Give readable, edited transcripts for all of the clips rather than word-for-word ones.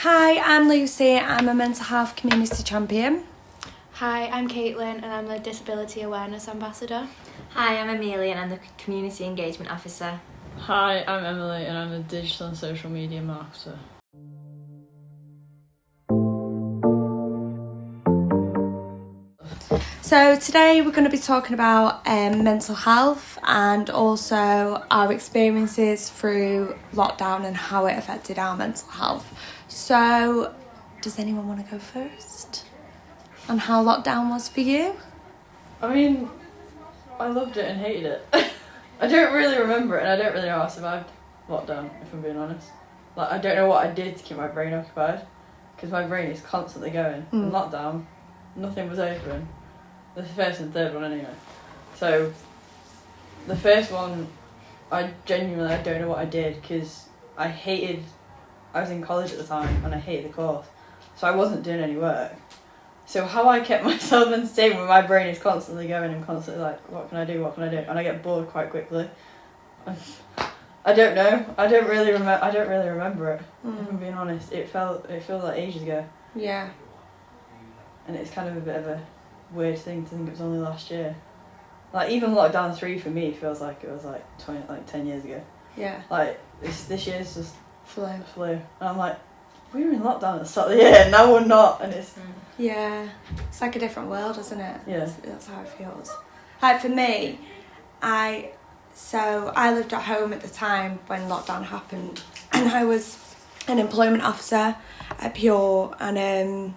Hi, I'm Lucy. I'm a mental health community champion. Hi, I'm Caitlin and I'm the Disability Awareness Ambassador. Hi, I'm Amelia and I'm the Community Engagement Officer. Hi, I'm Emily and I'm the Digital and Social Media Marketer. So today we're going to be talking about mental health and also our experiences through lockdown and how it affected our mental health. So does anyone want to go first on how lockdown was for you? I mean, I loved it and hated it. I don't really remember it and I don't really know how I survived lockdown, if I'm being honest. I don't know what I did to keep my brain occupied because my brain is constantly going. In lockdown, nothing was open. The first and third one anyway. So the first one, I don't know what I did because I was in college at the time and I hated the course. So I wasn't doing any work. So how I kept myself entertained when my brain is constantly going and constantly like, what can I do? And I get bored quite quickly. I don't know. I don't really remember it. If I'm being honest. It feels like ages ago. Yeah. And it's kind of a bit of a weird thing to think it was only last year. Like even lockdown 3 for me feels like it was like 10 years ago. Yeah. Like this year's just Flew. And I'm like, we were in lockdown at the start of the year, now we're not, and it's Yeah. It's like a different world, isn't it? Yeah. That's how it feels. Like for me, I lived at home at the time when lockdown happened and I was an employment officer at Pure and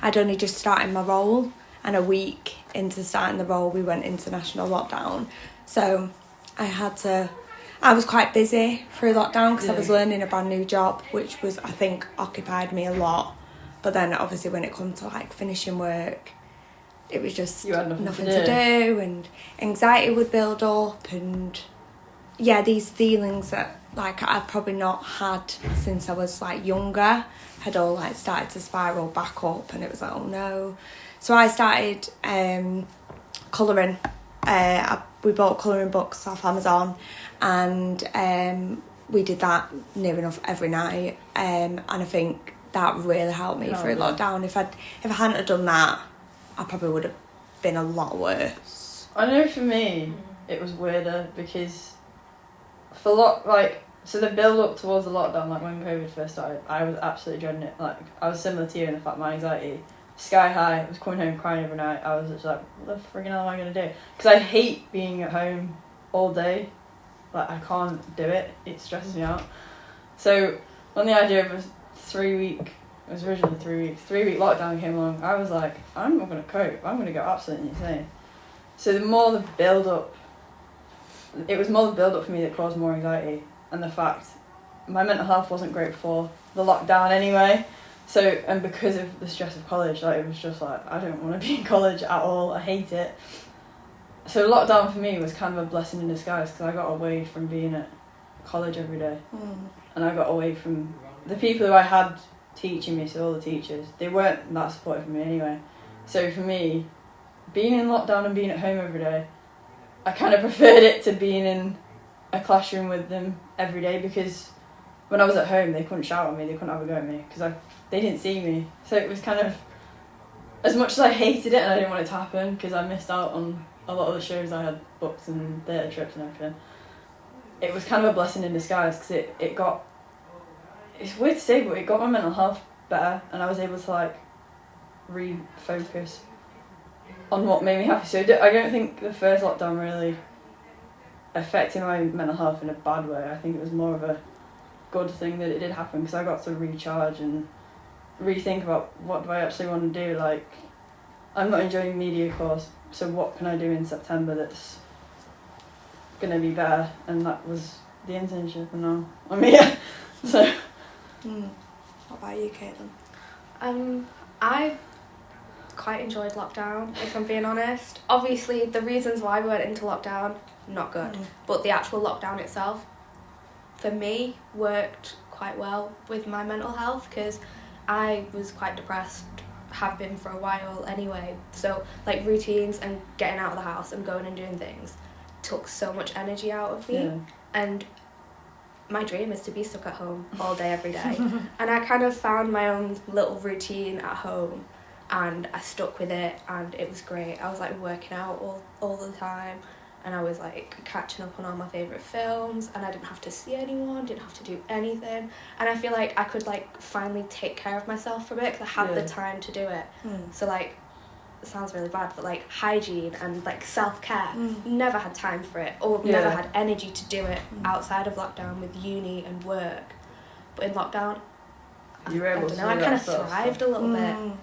I'd only just started my role, and a week into starting the role we went into national lockdown. So I was quite busy through lockdown because I was learning a brand new job, which was, I think, occupied me a lot. But then obviously when it comes to like finishing work, it was just You had nothing to do, and anxiety would build up, and yeah, these feelings that like I've probably not had since I was like younger had all like started to spiral back up, and it was like, oh no. So I started colouring. We bought colouring books off Amazon, and we did that near enough every night, and I think that really helped me through lockdown. If I hadn't have done that, I probably would have been a lot worse. I know for me it was weirder because so the build up towards the lockdown, like when COVID first started, I was absolutely dreading it. Like I was similar to you in the fact my anxiety sky high. I was coming home crying every night. I was just like, what the friggin' hell am I gonna do? Because I hate being at home all day. Like I can't do it. It stresses me out. So when the idea of a 3 week, it was originally 3 weeks, 3 week lockdown came along, I was like, I'm not gonna cope. I'm gonna go absolutely insane. So it was more the build up for me that caused more anxiety, and the fact my mental health wasn't great before the lockdown anyway. So, and because of the stress of college, like it was just like, I don't want to be in college at all. I hate it. So lockdown for me was kind of a blessing in disguise because I got away from being at college every day. And I got away from the people who I had teaching me, so all the teachers, they weren't that supportive of me anyway. So for me, being in lockdown and being at home every day, I kind of preferred it to being in a classroom with them every day, because when I was at home they couldn't shout at me, they couldn't have a go at me because they didn't see me. So it was kind of, as much as I hated it and I didn't want it to happen because I missed out on a lot of the shows I had booked and theatre trips and everything, it was kind of a blessing in disguise because it's weird to say, but it got my mental health better and I was able to like refocus on what made me happy. So I don't think the first lockdown really affected my mental health in a bad way. I think it was more of a good thing that it did happen because I got to recharge and rethink about what do I actually want to do. Like, I'm not enjoying media course, so what can I do in September that's going to be better? And that was the internship, and now I'm here. So What about you, Caitlin? I quite enjoyed lockdown, if I'm being honest. Obviously, the reasons why we went into lockdown, not good. But the actual lockdown itself, for me, worked quite well with my mental health because I was quite depressed, have been for a while anyway. So, like, routines and getting out of the house and going and doing things took so much energy out of me. And my dream is to be stuck at home all day, every day. And I kind of found my own little routine at home, and I stuck with it, and it was great. I was like working out all the time, and I was like catching up on all my favourite films, and I didn't have to see anyone, didn't have to do anything. And I feel like I could like finally take care of myself for a bit, because I had the time to do it. So like, it sounds really bad, but like hygiene and like self-care, never had time for it, or never had energy to do it outside of lockdown with uni and work. But in lockdown, You were able I to don't know, I do kind that of sort of thrived a little bit.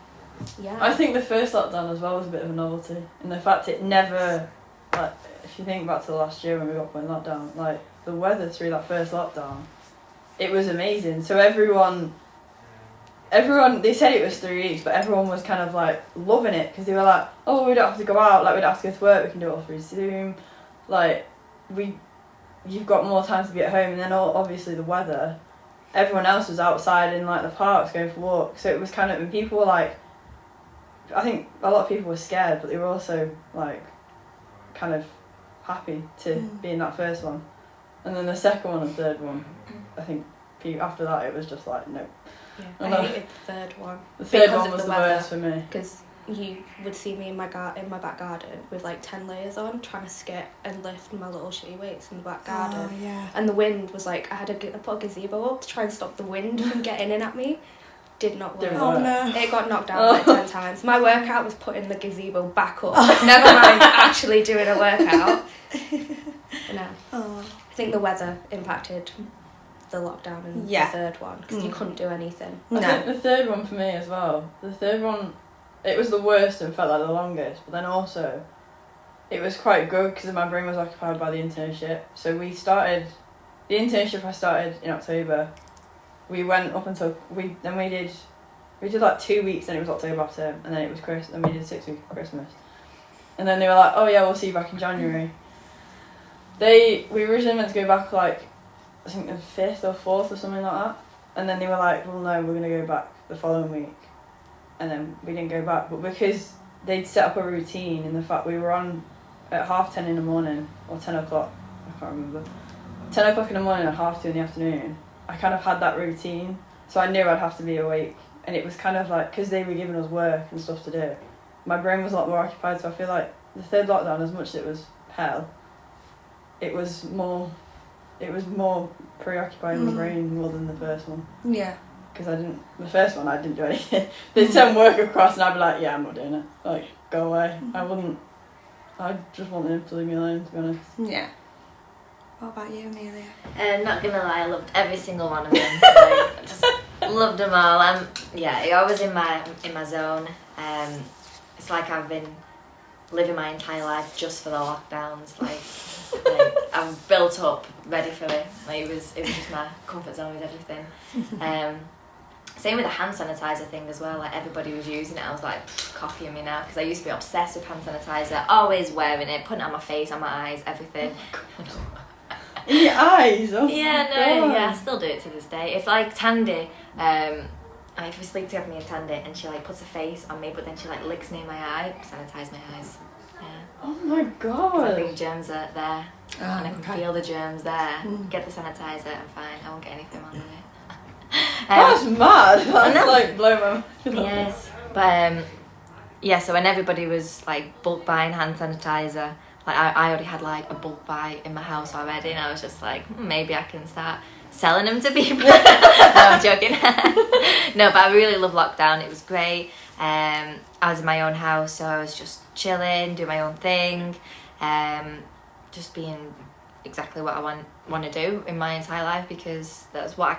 Yeah. I think the first lockdown as well was a bit of a novelty, in the fact it never, like, if you think back to last year when we got put in lockdown, like, the weather through that first lockdown, it was amazing. So everyone, they said it was 3 weeks, but everyone was kind of like loving it, because they were like, oh, we don't have to go out, like, we don't have to go to work, we can do it all through Zoom, like, you've got more time to be at home. And then obviously the weather, everyone else was outside in like the parks going for walks, so it was kind of, and people were like, I think a lot of people were scared, but they were also like kind of happy to be in that first one. And then the second one and third one, I think after that it was just like, no. Yeah, I hated the third one. The third one was the worst for me. Because you would see me in my back garden with like 10 layers on, trying to skip and lift my little shitty weights in the back garden. Oh, yeah. And the wind was like, I put a gazebo up to try and stop the wind from getting in at me. Did not work. Oh, no. It got knocked down like 10 times. My workout was putting the gazebo back up. Never mind actually doing a workout. No. Oh. I think the weather impacted the lockdown and the third one, because you couldn't do anything. I think the third one for me as well. The third one, it was the worst and felt like the longest, but then also it was quite good because my brain was occupied by the internship. So we started, the internship I started in October. We went up until, we did like 2 weeks, then it was October after, and then it was Christmas, and we did 6 weeks of Christmas. And then they were like, oh yeah, we'll see you back in January. We originally meant to go back like, I think the 5th or 4th or something like that. And then they were like, well no, we're going to go back the following week. And then we didn't go back. But because they'd set up a routine, in the fact we were on at 10:30 in the morning, or 10 o'clock, I can't remember. 10 o'clock in the morning and 2:30 in the afternoon. I kind of had that routine, so I knew I'd have to be awake. And it was kind of like, because they were giving us work and stuff to do, my brain was a lot more occupied. So I feel like the third lockdown, as much as it was hell, it was more preoccupying my brain more than the first one. Yeah. Because the first one I didn't do anything. They'd send work across and I'd be like, yeah, I'm not doing it. Like, go away. I just wanted them to leave me alone, to be honest. Yeah. What about you, Amelia? Not gonna lie, I loved every single one of them. I just loved them all. I was in my zone. It's like I've been living my entire life just for the lockdowns. Like I've built up, ready for it. Like it was just my comfort zone with everything. Same with the hand sanitizer thing as well. Like everybody was using it. I was like, copying me now, because I used to be obsessed with hand sanitizer. Always wearing it, putting it on my face, on my eyes, everything. In your eyes? Oh I still do it to this day. If like Tandy, if we sleep together, me and Tandy, and she like puts a face on me, but then she like licks near my eye, sanitize my eyes. Yeah. Oh my god. I think germs are there, and I can feel the germs there. Get the sanitizer, I'm fine. I won't get anything on it. That's mad. That's like blow my mind. Yes, but so when everybody was like bulk buying hand sanitizer, like I already had like a bulk buy in my house already, and I was just like, maybe I can start selling them to people. No, I'm joking. No, but I really love lockdown. It was great. I was in my own house, so I was just chilling, doing my own thing, just being exactly what I want to do in my entire life, because that's what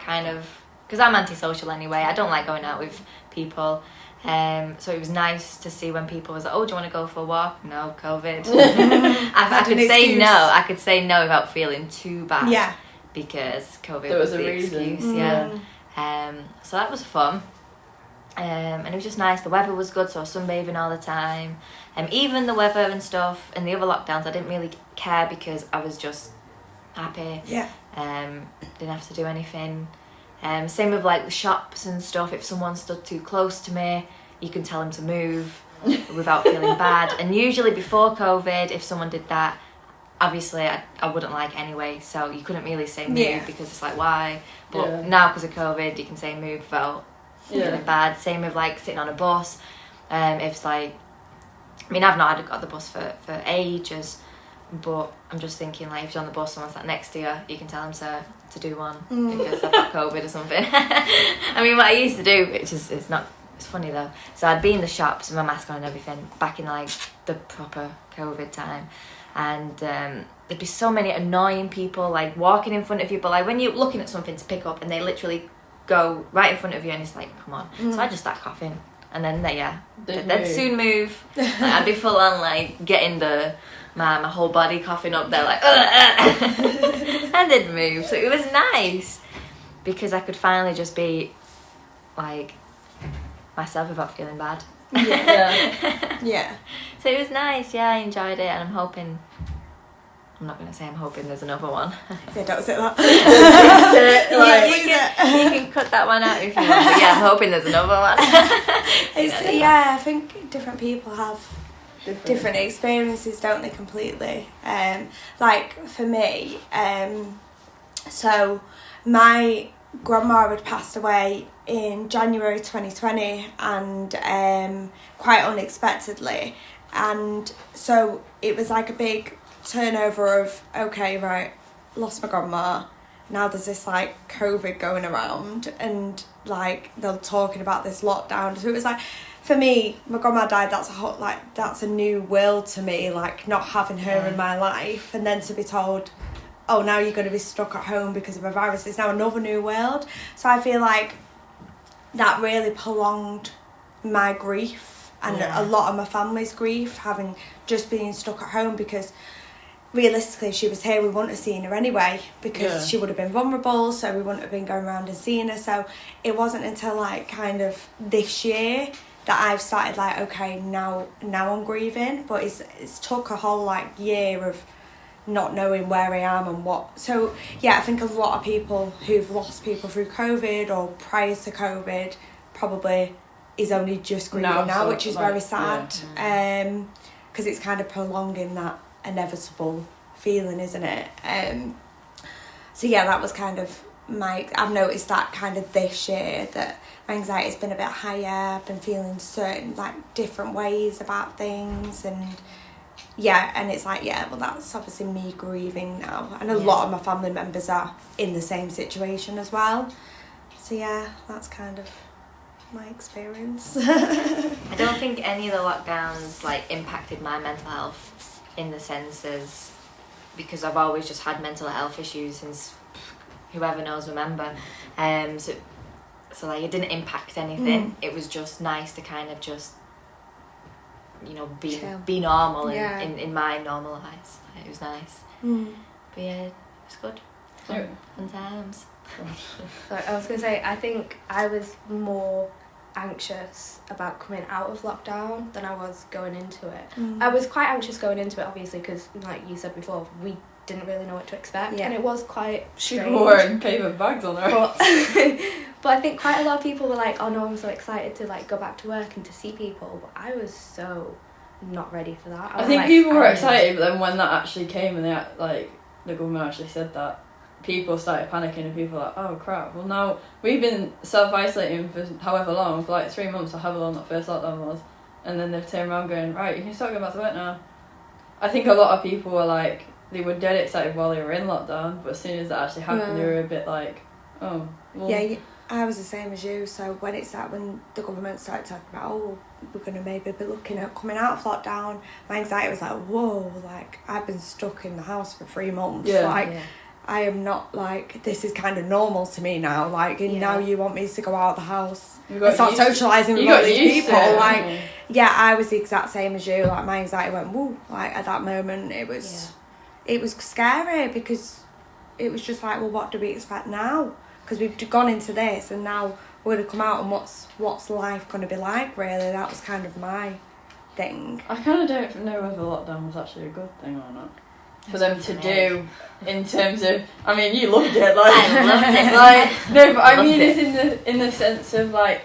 because I'm antisocial anyway. I don't like going out with people. So it was nice to see when people was like, oh, do you want to go for a walk? No, COVID. I could say no. I could say no without feeling too bad. Yeah. Because COVID there was a the reason. excuse. Yeah. So that was fun. And it was just nice. The weather was good, so I was sunbathing all the time. Even the weather and stuff and the other lockdowns, I didn't really care, because I was just happy. Yeah. Didn't have to do anything. Same with like the shops and stuff. If someone stood too close to me, you can tell them to move without feeling bad. And usually before COVID, if someone did that, obviously I wouldn't like anyway, so you couldn't really say move because it's like, why? But now because of COVID you can say move without feeling bad. Same with like sitting on a bus. If it's like, I mean, I've not got the bus for ages, but I'm just thinking, like, if you're on the bus, someone's sat next to you, you can tell them to do one because I've got COVID or something. I mean, what I used to do, which is it's funny though. So I'd be in the shops with my mask on and everything back in like the proper COVID time, and there'd be so many annoying people like walking in front of you, but like when you're looking at something to pick up and they literally go right in front of you and it's like, come on. So I just start coughing. And then they'd soon move. Like, I'd be full on like getting my whole body coughing up there, like, and they'd move. So it was nice because I could finally just be like myself without feeling bad. Yeah. So it was nice. Yeah, I enjoyed it, and I'm hoping. I'm not going to say I'm hoping there's another one. Yeah, don't say that. You can cut that one out if you want. But yeah, I'm hoping there's another one. I think different people have different experiences, don't they, completely. Like, for me, so my grandma had passed away in January 2020 and quite unexpectedly. And so it was like a big turnover of, okay, right, lost my grandma, now there's this like COVID going around and like they're talking about this lockdown. So it was like, for me, my grandma died, that's a new world to me, like not having her in my life, and then to be told, oh, now you're going to be stuck at home because of a virus, it's now another new world. So I feel like that really prolonged my grief and a lot of my family's grief, having just been stuck at home, because realistically, if she was here, we wouldn't have seen her anyway, because she would have been vulnerable, so we wouldn't have been going around and seeing her. So it wasn't until like kind of this year that I've started like, okay, now I'm grieving. But it's took a whole like year of not knowing where I am and what. So yeah, I think a lot of people who've lost people through COVID or prior to COVID probably is only just grieving now, which is very sad, because it's kind of prolonging that inevitable feeling, isn't it? So yeah, that was kind of I've noticed that kind of this year, that my anxiety's been a bit higher. I've been feeling certain like different ways about things, and and it's like, well, that's obviously me grieving now, and a lot of my family members are in the same situation as well. So yeah, that's kind of my experience. I don't think any of the lockdowns like impacted my mental health in the senses, because I've always just had mental health issues since whoever knows remember. So like it didn't impact anything. It was just nice to kind of just, you know, be normal in my normal eyes. It was nice. But yeah, it was good. Fun times. So I was going to say, I think I was more anxious about coming out of lockdown than I was going into it. I was quite anxious going into it, obviously, because like you said before, we didn't really know what to expect, and it was quite strange. People wearing paper bags on her. But I think quite a lot of people were like, oh no, I'm so excited to like go back to work and to see people, but I was so not ready for that. I think people were excited, but then when that actually came and the government actually said that, people started panicking, and people were like, oh crap, well now we've been self-isolating for however long, for like 3 months or however long that first lockdown was, and then they've turned around going, right, you can start going back to work now. I think a lot of people were like, they were dead excited while they were in lockdown, but as soon as that actually happened, they were a bit like, oh, well. Yeah, I was the same as you. So when the government started talking about, oh, we're going to maybe be looking at coming out of lockdown, my anxiety was like, whoa, like I've been stuck in the house for 3 months. I am not like, this is kind of normal to me now. Like, now you want me to go out of the house and start socialising with all these people. I was the exact same as you. Like, my anxiety went, woo. Like, at that moment, it was scary, because it was just like, well, what do we expect now? Because we've gone into this, and now we're going to come out, and what's life going to be like, really? That was kind of my thing. I kind of don't know whether lockdown was actually a good thing or not. For them to do, in terms of, I mean, you loved it, like I loved it. like no, but I mean, it's in the sense of like,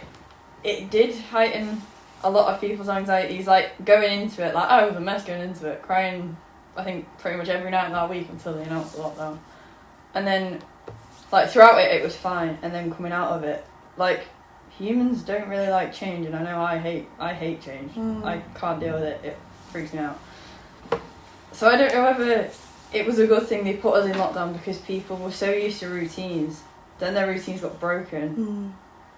it did heighten a lot of people's anxieties, like going into it, like I was a mess going into it, crying I think pretty much every night that week until they announced the lockdown. And then, like, throughout it was fine, and then coming out of it, like, humans don't really like change, and I know I hate change. I can't deal with it. It freaks me out. So I don't know whether it was a good thing they put us in lockdown because people were so used to routines. Then their routines got broken,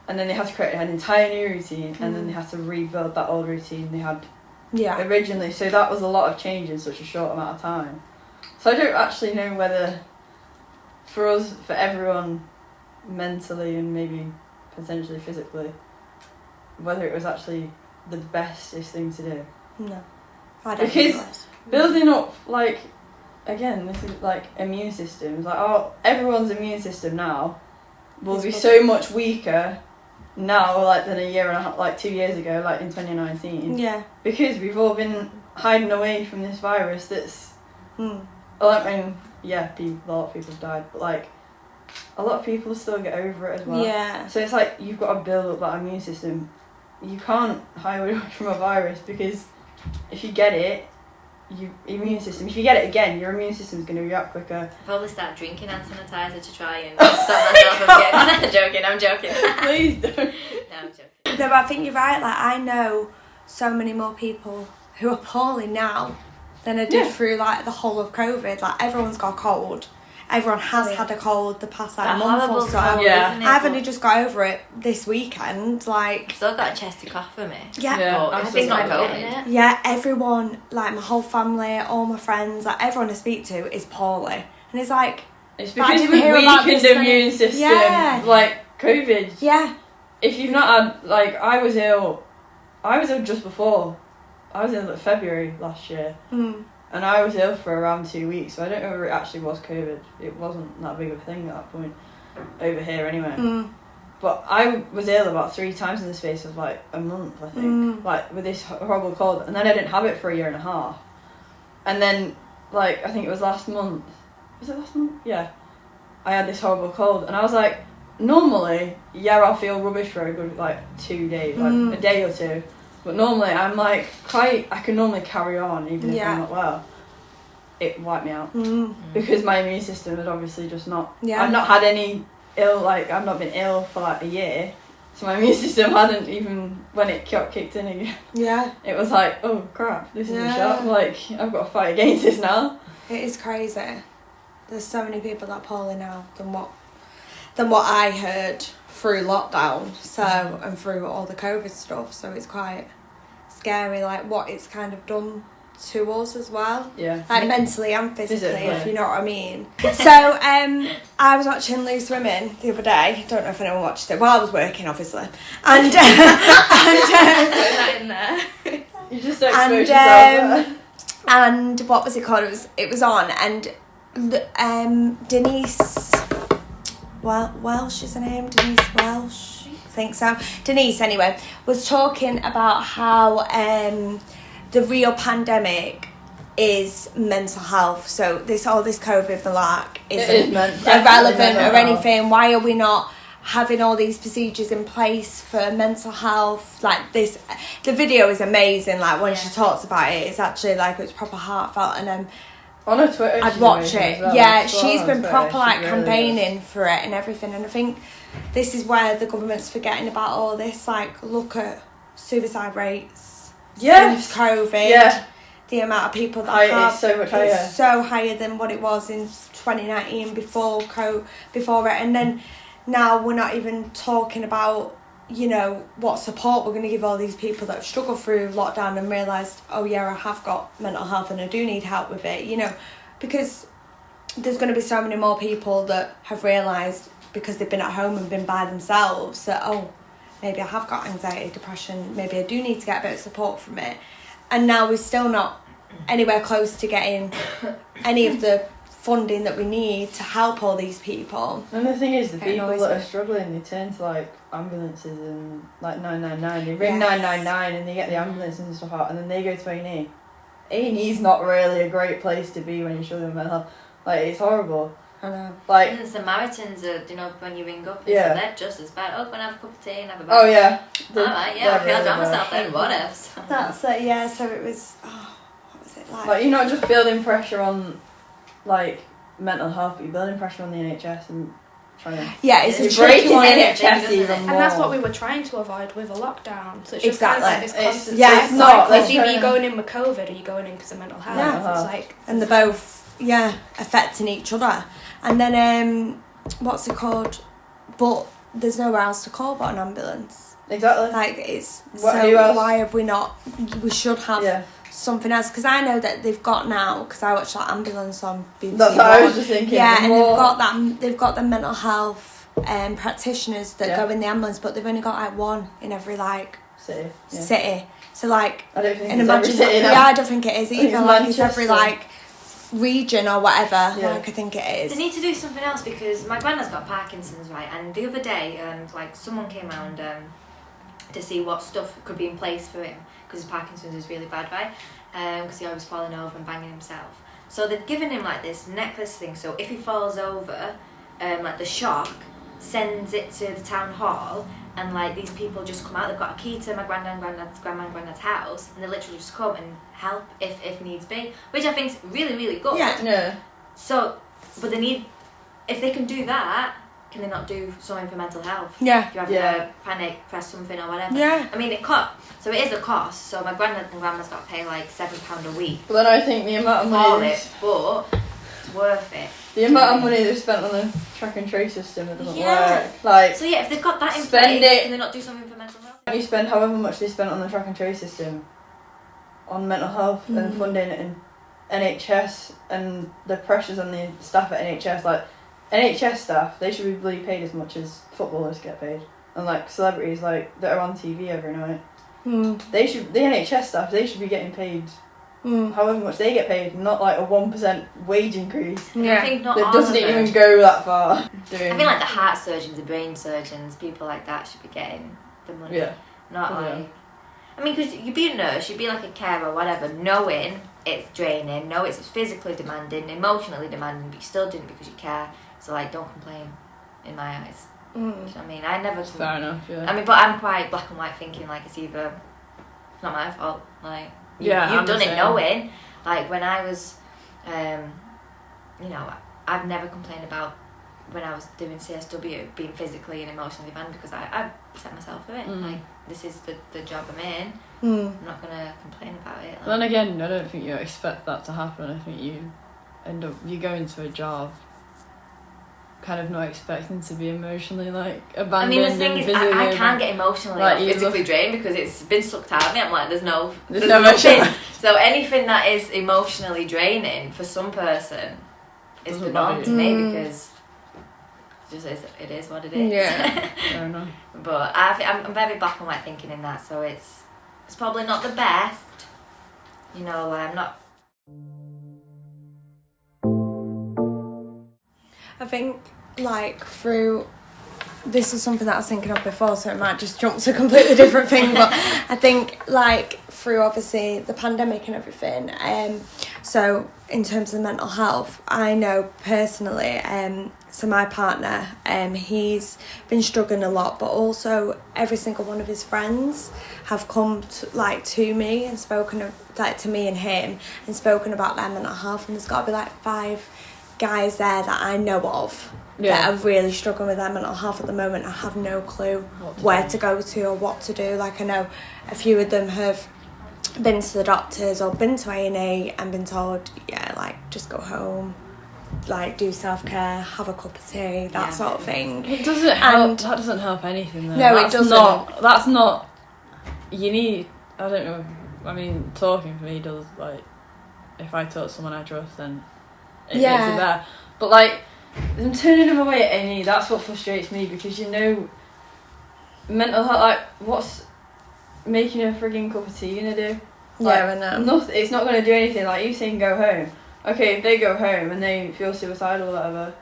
and then they had to create an entire new routine, and then they had to rebuild that old routine they had originally. So that was a lot of change in such a short amount of time. So I don't actually know whether for us, for everyone, mentally and maybe potentially physically, whether it was actually the bestest thing to do. No, I don't because think it was. Building up, like, again, this is like immune systems. Like, everyone's immune system now will be so much weaker now, like, than a year and a half, like 2 years ago, like in 2019. Yeah. Because we've all been hiding away from this virus that's. Well, I mean, yeah, a lot of people have died, but like, a lot of people still get over it as well. Yeah. So it's like you've got to build up that immune system. You can't hide away from a virus because if you get it, if you get it again, your immune system's going to react quicker. I'll probably start drinking hand sanitizer to try and stop myself from getting. I'm joking. Please don't. No, I'm joking. No, but I think you're right. Like, I know so many more people who are poorly now than I did through, like, the whole of COVID. Like, everyone's got a cold. Everyone has had a cold the past, like, month or so. I've only just got over it this weekend. Like, still got a chesty cough for me. Yeah, I think not COVID. Yeah, everyone, like, my whole family, all my friends, like, everyone I speak to is poorly, and it's like, it's because we've weakened the immune system. Yeah. Like COVID. Yeah. If you've not had, like, I was ill just before. I was ill in February last year. And I was ill for around 2 weeks, so I don't know if it actually was COVID. It wasn't that big of a thing at that point, over here anyway. But I was ill about 3 times in the space of like a month, I think, like with this horrible cold. And then I didn't have it for a year and a half. And then, like, I think it was last month. Was it last month? Yeah. I had this horrible cold, and I was like, normally, I'll feel rubbish for a good, like, 2 days, like a day or two. But normally, I'm like, I can normally carry on even if I'm not well. It wiped me out. Because my immune system had obviously just not... I've not had any I've not been ill for like a year. So my immune system hadn't even, when it kicked in again. Yeah. It was like, oh crap, this is a shock. Like, I've got to fight against this now. It is crazy. There's so many people that are poorly now than what I heard through lockdown, and through all the COVID stuff, so it's quite scary, like, what it's kind of done to us as well. Yeah. Like, mentally and physically, if you know what I mean. So, I was watching Loose Women the other day. Don't know if anyone watched it. Well, I was working, obviously. And, put that in there. You just exposed yourself. And what was it called? It was on, and Denise... Welsh is her name? Denise Welsh? I think so. Denise, anyway, was talking about how the real pandemic is mental health. So all this COVID malark isn't irrelevant or anything. Why are we not having all these procedures in place for mental health? Like, this, the video is amazing. Like, when she talks about it, it's actually like, it's proper heartfelt, and on her Twitter, I'd watch it. Well. Yeah, she's been proper, like, really campaigning for it and everything. And I think this is where the government's forgetting about all this. Like, look at suicide rates since COVID. Yeah. The amount of people that have, it's so much higher. It's so higher than what it was in 2019 before it. And then now we're not even talking about, you know, what support we're going to give all these people that have struggled through lockdown and realised, oh yeah, I have got mental health and I do need help with it, you know, because there's going to be so many more people that have realised, because they've been at home and been by themselves, that, oh, maybe I have got anxiety, depression, maybe I do need to get a bit of support from it. And now we're still not anywhere close to getting any of the funding that we need to help all these people. And the thing is, the people that are struggling, they turn to, like, ambulances and, like, 999. They ring 999 and they get the ambulance and stuff out, and then they go to A&E. A&E's not really a great place to be when you're struggling with mental health. Like, it's horrible. I know. Like, and the Samaritans are, you know, when you ring up, and so they're just as bad. Oh, can I have a cup of tea and have a bath? Oh, yeah. Alright, I feel down myself then, what else? That's it, yeah, so it was... what's it like? Like, you're not just building pressure on, like, mental health, but you're building pressure on the NHS and trying to... Yeah, it's a It's tricky breaking one. the isn't it? NHS even more. And that's what we were trying to avoid with a lockdown. So it's just Exactly. kind of like this constant yeah, cycle. it's not. It's either you're going in with COVID or you're going in because of mental health. Yeah. It's like... And they're both, affecting each other. And then, what's it called? But there's nowhere else to call but an ambulance. Exactly. Like, it's... Who so else? why have we not... We should have something else. Because I know that they've got now, because I watched that ambulance on BBC That's what I was just thinking. Yeah, and more... they've got the mental health practitioners that go in the ambulance, but they've only got like one in every like city. So like, I don't think and it's imagine every city now. yeah, I don't think it is either. It's Like it's every Manchester. like region or whatever. Yeah. Like I think it They is. need to do something else because my granddad's got Parkinson's, right? And the other day, like someone came round to see what stuff could be in place for him because his Parkinson's is really bad, right? Because he always falling over and banging himself. So they've given him like this necklace thing. So if he falls over, like the shock sends it to the town hall, and like these people just come out. They've got a key to my grandma and granddad's house, and they literally just come and help if needs be, which I think is really really good. Yeah. So, but they need, if they can do that, can they not do something for mental health? Yeah. If you're having a panic, press something or whatever. Yeah. I mean, so it is a cost. So my granddad and grandma's got to pay like £7 a week But then I think the amount of for money... it, but it's worth it. The amount of money they've spent on the track and trace system, it doesn't Yeah. work. Like, So yeah, if they've got that in Spend place, it. can they not do something for mental health? you spend however much they spent on the track and trace system on mental health and funding it in NHS and the pressures on the staff at NHS, like NHS staff, they should be bloody paid as much as footballers get paid, and like celebrities like that are on TV every night. They should, the NHS staff, they should be getting paid however much they get paid, not like a 1% wage increase. I think not That all doesn't of them. even go that far. I feel like the heart surgeons, the brain surgeons, people like that should be getting the money. Yeah. Not Yeah. like... I mean, because you'd be a nurse, you'd be like a carer, whatever, knowing it's draining, know it's physically demanding, emotionally demanding, but you still didn't because you care. So, like, don't complain, in my eyes. Do you know what I mean? I never... Fair enough, yeah. I mean, but I'm quite black and white thinking, like, it's either... It's not my fault, like... You've I'm done the it same. knowing. Like, when I was... you know, I've never complained about when I was doing CSW being physically and emotionally demanding because I set myself for it. Like, this is the job I'm in. I'm not going to complain about it. Like, Then again, I don't think you expect that to happen. I think you go into a job kind of not expecting to be emotionally like abandoned. I mean, the thing is, I can't get emotionally like, or physically drained because it's been sucked out of me. I'm like, there's no emotion. nothing. So anything that is emotionally draining for some person is the Doesn't norm bother to you. me because it is what it is. Yeah. Fair enough. But I'm very black and white thinking in that, so it's probably not the best. You know, I'm not. I think like through this is something that I was thinking of before, so it might just jump to a completely different thing, but I think like through obviously the pandemic and everything, so in terms of mental health, I know personally, so my partner, he's been struggling a lot, but also every single one of his friends have come to me and spoken to me and him and spoken about their mental health, and there's got to be like 5 guys there that I know of that are really struggling with their mental health at the moment. I have no clue where to go to or what to do. Like I know a few of them have been to the doctors or been to A&E and been told, just go home, like do self-care, have a cup of tea, that sort of thing. It doesn't help. That doesn't help anything though. No, That's it doesn't. That's not. You need. I don't know. I mean, talking for me does, like, if I talk to someone I trust, then it makes it better. But like, them turning them away at A&E, that's what frustrates me because mental health. Like, what's making a frigging cup of tea gonna do? Like, I know. Nothing. It's not gonna do anything. Like you saying, go home. Okay, if they go home and they feel suicidal or whatever,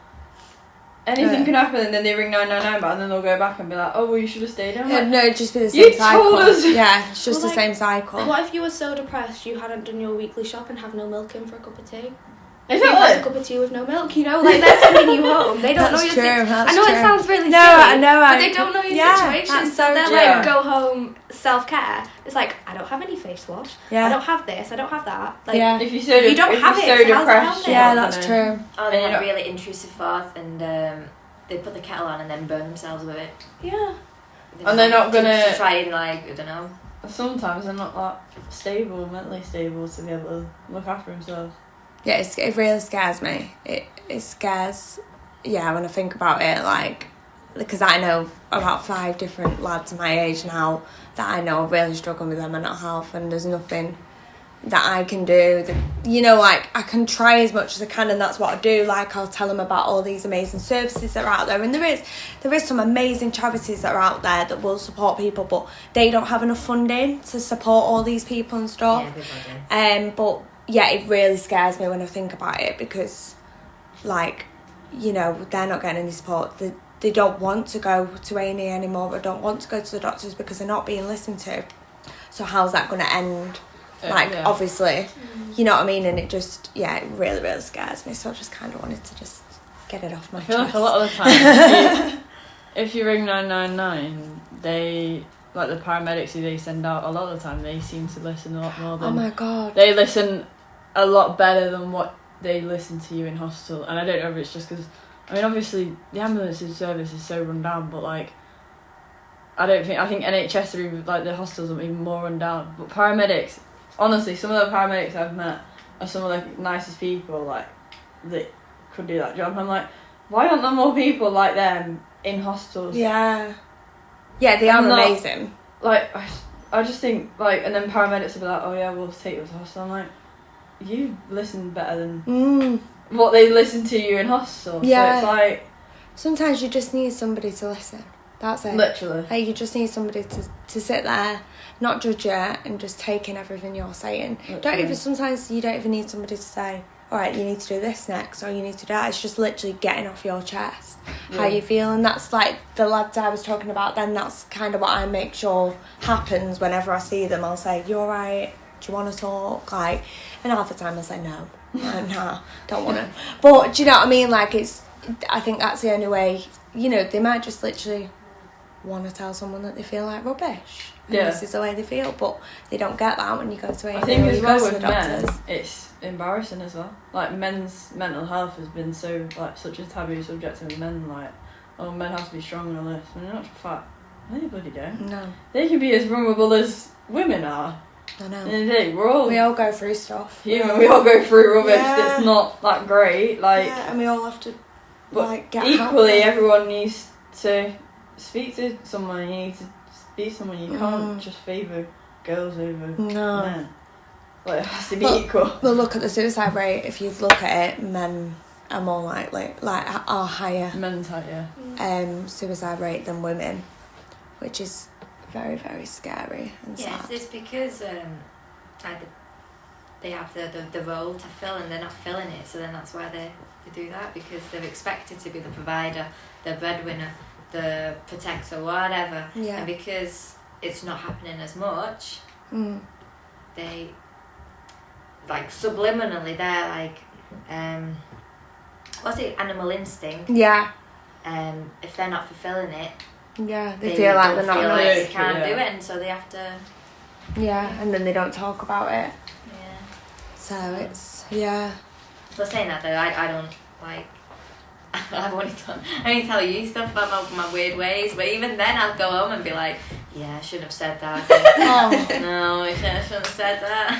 anything can happen, and then they ring 999 back, and then they'll go back and be like, oh, well, you should have stayed home. No, it'd just be the You same cycle. told us. Yeah, it's just Well, the same cycle. What if you were so depressed you hadn't done your weekly shop and have no milk in for a cup of tea? Is who it has a like? cup of tea with no milk, you know, like they're sending you home. They don't That's know your true, situation. that's I know true. it sounds really No, silly, I know, but they don't know your situation. that's So they're true. like, go home, self-care. It's like, I don't have any face wash. Yeah. I don't have this. I don't have that. Like, Yeah. If you You don't have it, so how's it depressed, helping? Yeah, you're not that's gonna- true. Oh, they And have you're really intrusive thoughts, and they put the kettle on and then burn themselves with it. yeah. And they're not gonna- to try and like, I don't know. Sometimes they're not that stable, mentally stable, to be able to look after themselves. Yeah, it really scares me. It scares, yeah, when I think about it, like, because I know about 5 different lads my age now that I know are really struggling with their mental health, and there's nothing that I can do. That, you know, like, I can try as much as I can, and that's what I do. Like, I'll tell them about all these amazing services that are out there, and there is some amazing charities that are out there that will support people, but they don't have enough funding to support all these people and stuff. Yeah, everybody. But yeah, it really scares me when I think about it, because, like, you know, they're not getting any support. They don't want to go to A&E anymore, or don't want to go to the doctors because they're not being listened to. So how's that going to end? Like, Yeah. obviously, you know what I mean? And it just, yeah, it really, really scares me. So I just kind of wanted to just get it off my I feel chest. like a lot of the time, if you ring 999, they, like the paramedics who they send out, a lot of the time they seem to listen a lot more Oh than... my God. They listen a lot better than what they listen to you in hospital. And I don't know if it's just because... I mean, obviously, the ambulance service is so run down, but, like, I think NHS are even, like, the hospitals are even more run down. But paramedics, honestly, some of the paramedics I've met are some of the nicest people, like, that could do that job. And I'm like, why aren't there more people like them in hospitals? Yeah. Yeah, they are I'm not- amazing. Like, I just think, like, and then paramedics will be like, oh yeah, we'll take you to the hospital. I'm like, you listen better than what they listen to you in hospital. Yeah. So it's like, Sometimes you just need somebody to listen. That's it. literally. Like, you just need somebody to sit there, not judge you, and just take in everything you're saying. Sometimes you don't even need somebody to say, all right, you need to do this next, or you need to do that. It's just literally getting off your chest how you feel. And that's like the lads I was talking about then, that's kind of what I make sure happens whenever I see them. I'll say, you all right? Do you want to talk? Like, and half the time I say no. Nah, don't want to. But do you know what I mean? Like, I think that's the only way. You know, they might just literally want to tell someone that they feel like rubbish. And this is the way they feel, but they don't get that when you go to A&E. I think or as you go well to with the men, doctors. it's embarrassing as well. Like, men's mental health has been so, like, such a taboo subject with men. Like, oh, men have to be strong and all this. And in actual fact, no, they bloody don't. No, They can be as vulnerable as women are. I know. In the day, we're all We all go through stuff. human. We all go through rubbish Yeah. that's not that great. Like, yeah, and we all have to, but like, get equally, help. everyone needs to speak to someone. You need to be someone. You can't just favour girls over No. men. Like, it has to be But- equal. But look at the suicide rate. If you look at it, men are more likely, are higher Men's height, yeah. suicide rate than women, which is very, very scary and Yes, sad. it's because like they have the role to fill and they're not filling it, so then that's why they do that, because they're expected to be the provider, the breadwinner, the protector, whatever. Yeah. And because it's not happening as much, they, like, subliminally, they're like, what's it, animal instinct. Yeah, If they're not fulfilling it, yeah. They feel like they're don't not feel like enough. they can't Yeah. do it, and so they have to. Yeah, and then they don't talk about it. Yeah. So it's, yeah. But saying that though, I don't like. I only tell you stuff about my weird ways, but even then I'll go home and be like, yeah, I shouldn't have said that. Oh. No, I shouldn't have said that.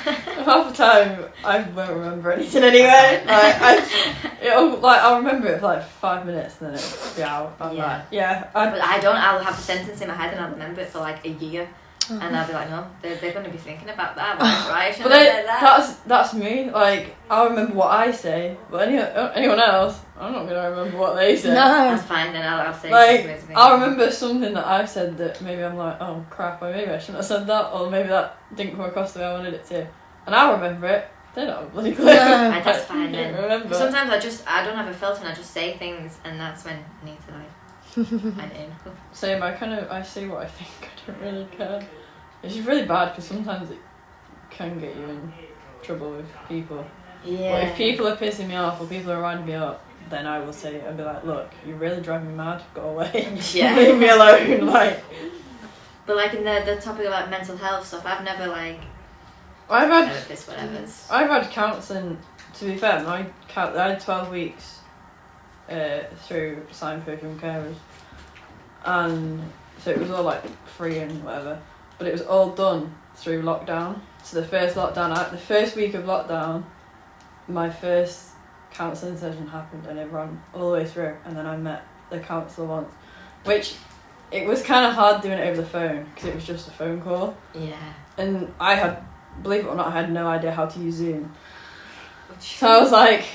Half the time, I won't remember anything anyway. I'll remember it for like 5 minutes and then it'll be out. I'm Yeah. like, yeah. But I don't. I'll have a sentence in my head and I'll remember it for like a year, and I'll be like, no, they're going to be thinking about that. Why I shouldn't But have said that? that's me. Like, I'll remember what I say, but anyone else, I'm not gonna remember what they say. No. That's fine. Then I'll say Like, something. I'll remember something that I've said that maybe I'm like, oh crap, or maybe I shouldn't have said that, or maybe that didn't come across the way I wanted it to, and I'll remember it. They don't have a bloody clue. No. Right, that's fine I then. don't remember. Sometimes I don't have a filter and I just say things, and that's when I need to like find it in. Same, I say what I think, I don't really care. It's just really bad because sometimes it can get you in trouble with people. Yeah. But if people are pissing me off or people are winding me up, then I will say, I'll be like, look, you're really driving me mad, go away. Yeah. Leave me alone, like. But like in the topic about mental health stuff, I've never like I've had therapist, whatever's. I've had counselling. To be fair, I had 12 weeks through Signpost and Carers, and so it was all like free and whatever. But it was all done through lockdown. So the first week of lockdown, my first counselling session happened, and it ran all the way through. And then I met the counsellor once, which it was kind of hard doing it over the phone because it was just a phone call. Yeah. And I had, believe it or not, I had no idea how to use Zoom. So I was like,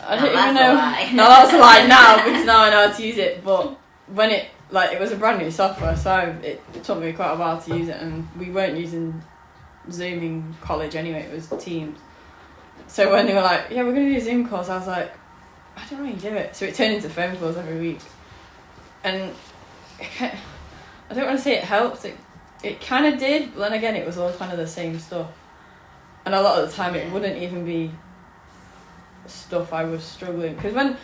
I don't even know. No, that's a lie now because now I know how to use it. But when it was a brand new software, so it took me quite a while to use it, and we weren't using Zoom in college anyway. It was Teams. So when they were like, yeah, we're going to do Zoom calls, I was like, I don't know how you do it. So it turned into phone calls every week. And I don't want to say it helped. It kind of did, but then again, it was all kind of the same stuff. And a lot of the time, it wouldn't even be stuff I was struggling. Because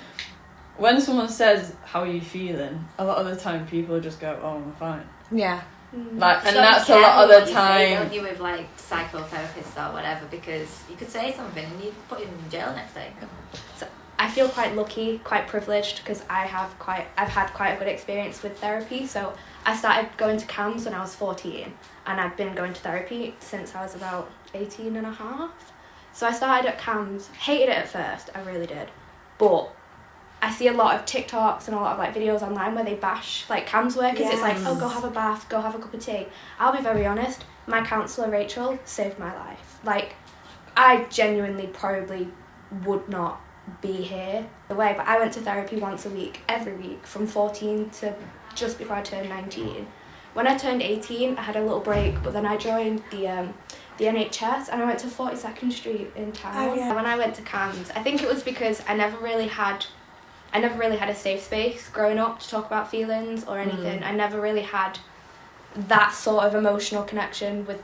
when someone says, how are you feeling, a lot of the time people just go, oh, I'm fine. Yeah. Like, and that's a lot of the time. Don't you, with like psychotherapists or whatever, because you could say something and you'd put him in jail next day. So I feel quite lucky, quite privileged, because I've had quite a good experience with therapy. So I started going to CAMS when I was 14, and I've been going to therapy since I was about 18 and a half. So I started at CAMS, hated it at first, I really did, but I see a lot of TikToks and a lot of like videos online where they bash like CAMS workers. It's like, oh, go have a bath, go have a cup of tea. I'll be very honest, my counsellor Rachel saved my life. Like, I genuinely probably would not be here the way, but I went to therapy once a week, every week, from 14 to just before I turned 19. When I turned 18, I had a little break, but then I joined the NHS and I went to 42nd Street in town. Oh, yeah. When I went to CAMS, I think it was because I never really had a safe space growing up to talk about feelings or anything. I never really had that sort of emotional connection with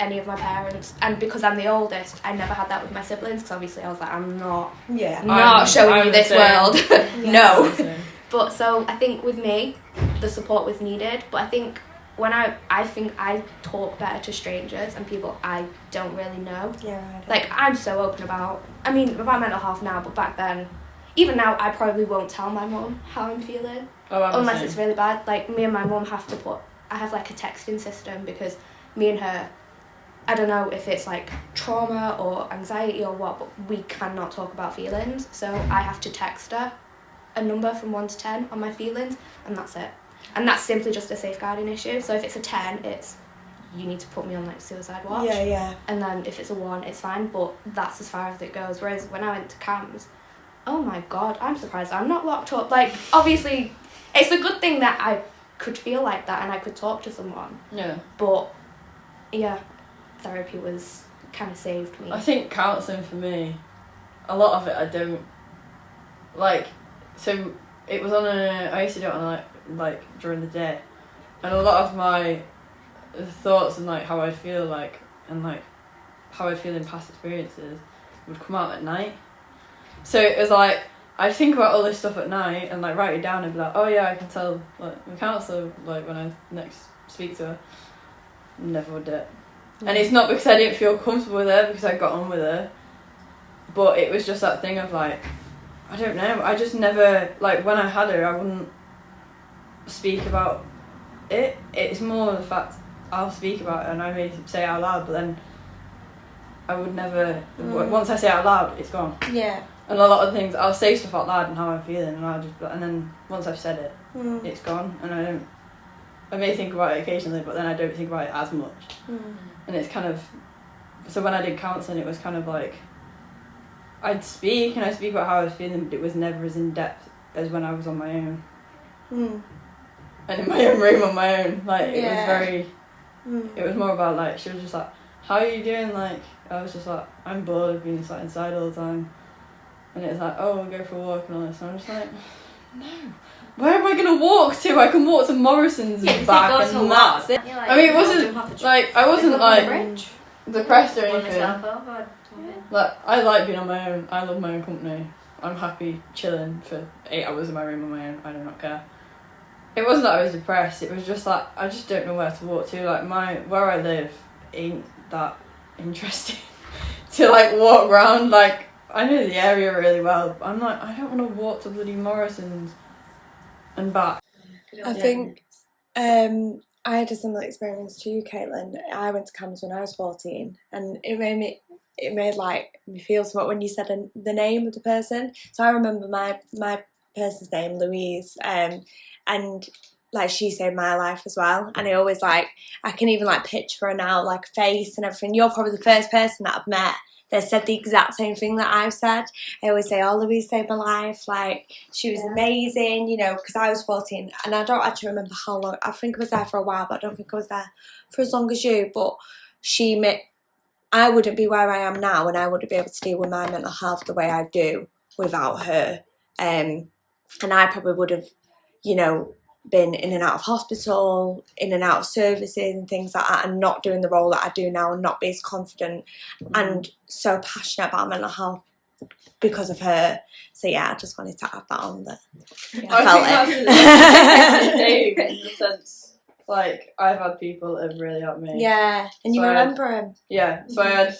any of my parents, and because I'm the oldest, I never had that with my siblings, because obviously I was like, I'm not showing you this world. No. But so I think with me, the support was needed, but I think when I think I talk better to strangers and people I don't really know. Yeah. Like, I'm so open about mental health now, but back then, even now, I probably won't tell my mum how I'm feeling, unless it's really bad. Like, me and my mum I have like a texting system, because me and her, I don't know if it's like trauma or anxiety or what, but we cannot talk about feelings. So I have to text her a number from 1 to 10 on my feelings, and that's it. And that's simply just a safeguarding issue. So if it's a 10, it's, you need to put me on like suicide watch. Yeah. And then if it's a 1, it's fine, but that's as far as it goes. Whereas when I went to CAMS, oh my god, I'm surprised I'm not locked up. Like, obviously, it's a good thing that I could feel like that and I could talk to someone. Yeah. But, yeah, therapy was kind of saved me. I think counselling for me, a lot of it I don't, like, so it was I used to do it on like during the day, and a lot of my thoughts and like how I feel like, and like how I feel in past experiences would come out at night. So it was like, I'd think about all this stuff at night and like write it down and be like, oh yeah, I can tell like my counsellor like when I next speak to her. Never would do it. And it's not because I didn't feel comfortable with her, because I got on with her, but it was just that thing of like, I don't know, I just never, like when I had her, I wouldn't speak about it. It's more the fact I'll speak about it and I may say it out loud, but then I would never, once I say it out loud, it's gone. Yeah. And a lot of things, I'll say stuff out loud and how I'm feeling, and then once I've said it, it's gone, and I may think about it occasionally, but then I don't think about it as much. And it's kind of, so when I did counselling, it was kind of like, I'd speak about how I was feeling, but it was never as in depth as when I was on my own. And in my own room on my own, like, it was very, it was more about like, she was just like, how are you doing? Like, I was just like, I'm bored of being like inside all the time. And it's like, oh, we'll go for a walk and all this. And I'm just like, no. Where am I going to walk to? I can walk to Morrison's and back and that's it. Like, I mean, it wasn't like, I wasn't like, depressed or Won anything. myself over. Like, I like being on my own. I love my own company. I'm happy chilling for 8 hours in my room on my own. I do not care. It wasn't that I was depressed. It was just like I just don't know where to walk to. Like where I live ain't that interesting to like walk around. Like I know the area really well. But I'm like I don't want to walk to bloody Morrison's and back. I think I had a similar experience to you, Caitlin. I went to Cams when I was 14, and it made like me feel something when you said the name of the person. So I remember my person's name, Louise, and like she saved my life as well. And I always like I can even like picture her now, like face and everything. You're probably the first person that I've met that said the exact same thing that I've said. I always say, "Oh, Louise saved my life. Like she was amazing," you know, because I was 14 and I don't actually remember how long. I think I was there for a while, but I don't think I was there for as long as you. But I wouldn't be where I am now, and I wouldn't be able to deal with my mental health the way I do without her. And I probably would have, you know, been in and out of hospital, in and out of services and things like that, and not doing the role that I do now and not be as confident and so passionate about mental health because of her. So yeah, I just wanted to add that on there. I think that's the same in the sense, like, I've had people that have really helped me. Yeah, and So you remember him. Yeah, so I had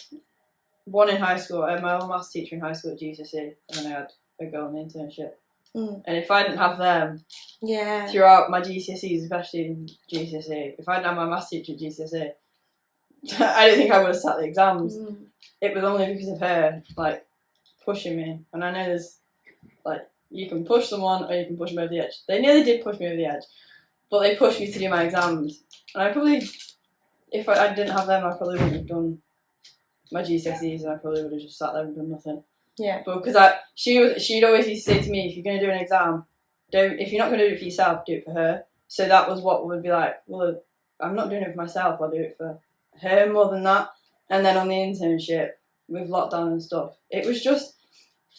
one in high school. I had my own maths teacher in high school at GCSE, and then I had a girl on the internship. And if I didn't have them throughout my GCSEs, especially in GCSE, if I didn't have my maths teacher at GCSE, I don't think I would have sat the exams. It was only because of her, like, pushing me. And I know there's, like, you can push someone or you can push them over the edge. They nearly did push me over the edge, but they pushed me to do my exams. And I probably, if I didn't have them, I probably wouldn't have done my GCSEs, and I probably would have just sat there and done nothing. Yeah. But because she'd always used to say to me, if you're going to do an exam, if you're not going to do it for yourself, do it for her. So that was what would be like, well, I'm not doing it for myself, I'll do it for her more than that. And then on the internship, with lockdown and stuff, it was just,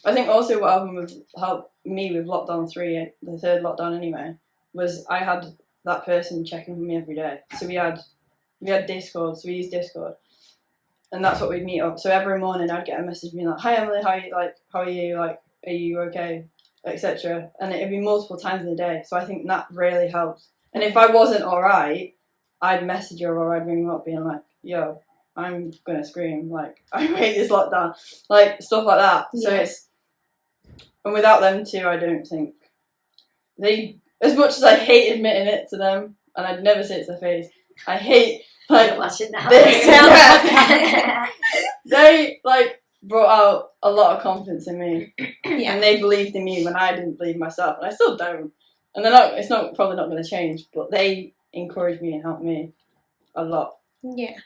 I think also what helped me with lockdown 3, the third lockdown anyway, was I had that person checking for me every day. So we had Discord, so we used Discord. And that's what we'd meet up. So every morning I'd get a message being like, "Hi Emily, how are you? Like, are you okay?" etc. And it'd be multiple times in the day. So I think that really helped. And if I wasn't alright, I'd message her or I'd ring her up being like, "Yo, I'm gonna scream. Like, I hate this lockdown." Like, stuff like that. So and without them too, I don't think as much as I hate admitting it to them, and I'd never say it to their face, I hate, like, watching now. they like brought out a lot of confidence in me, and they believed in me when I didn't believe myself, and I still don't. And it's probably not going to change, but they encouraged me and helped me a lot. Yeah.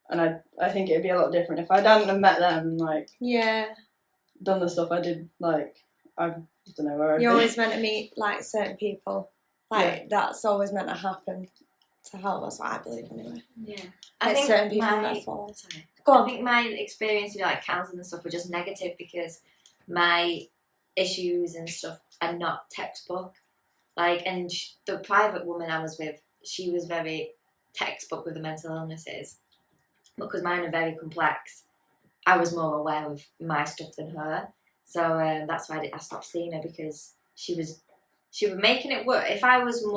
And I think it'd be a lot different if I hadn't have met them and like done the stuff I did. Like, I don't know where I'd You're be. always meant to meet like certain people. Like that's always meant to happen to help. That's what I believe anyway. Yeah. I think certain people that fall. I think my experience with like counselling and stuff were just negative because my issues and stuff are not textbook. Like, and the private woman I was with, she was very textbook with the mental illnesses. But because mine are very complex, I was more aware of my stuff than her. So that's why I stopped seeing her, because she was making it work. If I was, I'm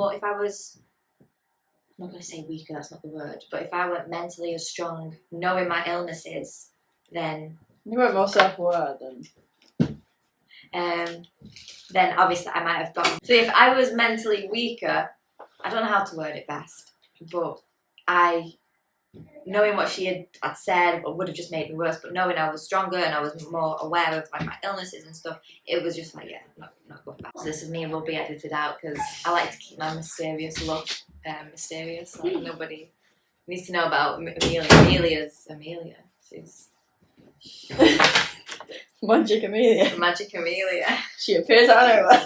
not going to say weaker, that's not the word, but if I weren't mentally as strong, knowing my illnesses, then... You weren't more self-aware then obviously I might have gone... So if I was mentally weaker, I don't know how to word it best, but knowing what she had said would have just made me worse, but knowing I was stronger and I was more aware of like my illnesses and stuff, it was just like, not going back. So this of me will be edited out because I like to keep my mysterious look mysterious. Like, nobody needs to know about Amelia. She's Magic Amelia. Magic Amelia. She appears out of nowhere.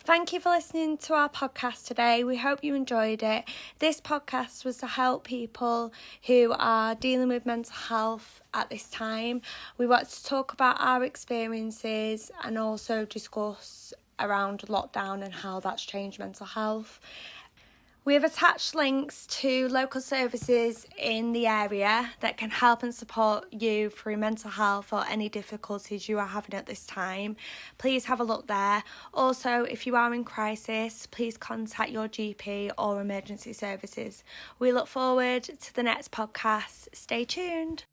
Thank you for listening to our podcast today. We hope you enjoyed it. This podcast was to help people who are dealing with mental health at this time. We wanted to talk about our experiences and also discuss around lockdown and how that's changed mental health. We have attached links to local services in the area that can help and support you through mental health or any difficulties you are having at this time. Please have a look there. Also, if you are in crisis, please contact your GP or emergency services. We look forward to the next podcast. Stay tuned.